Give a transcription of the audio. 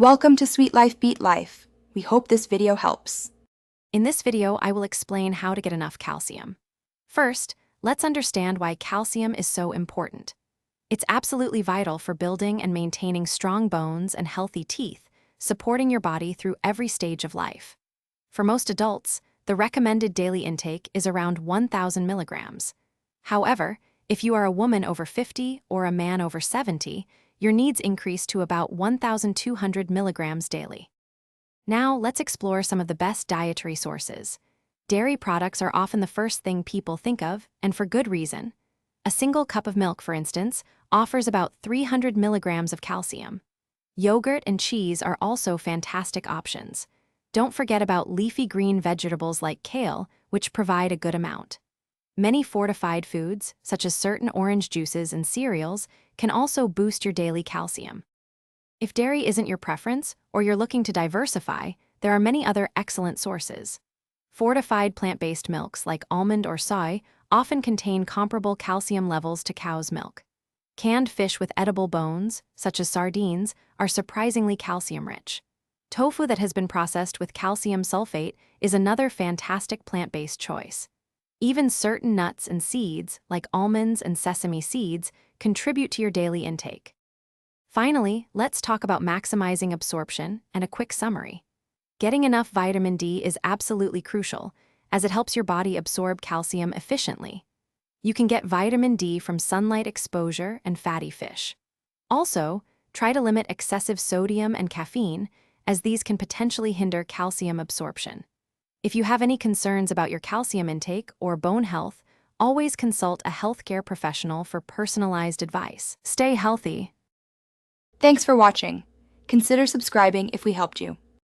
Welcome to Sweet Life Beat Life. We hope this video helps. In this video, I will explain how to get enough calcium. First, let's understand why calcium is so important. It's absolutely vital for building and maintaining strong bones and healthy teeth, supporting your body through every stage of life. For most adults, the recommended daily intake is around 1,000 milligrams. However, if you are a woman over 50 or a man over 70, your needs increase to about 1,200 milligrams daily. Now, let's explore some of the best dietary sources. Dairy products are often the first thing people think of, and for good reason. A single cup of milk, for instance, offers about 300 milligrams of calcium. Yogurt and cheese are also fantastic options. Don't forget about leafy green vegetables like kale, which provide a good amount. Many fortified foods, such as certain orange juices and cereals, can also boost your daily calcium. If dairy isn't your preference, or you're looking to diversify, there are many other excellent sources. Fortified plant-based milks like almond or soy often contain comparable calcium levels to cow's milk. Canned fish with edible bones, such as sardines, are surprisingly calcium-rich. Tofu that has been processed with calcium sulfate is another fantastic plant-based choice. Even certain nuts and seeds, like almonds and sesame seeds, contribute to your daily intake. Finally, let's talk about maximizing absorption and a quick summary. Getting enough vitamin D is absolutely crucial, as it helps your body absorb calcium efficiently. You can get vitamin D from sunlight exposure and fatty fish. Also, try to limit excessive sodium and caffeine, as these can potentially hinder calcium absorption. If you have any concerns about your calcium intake or bone health, always consult a healthcare professional for personalized advice. Stay healthy. Thanks for watching. Consider subscribing if we helped you.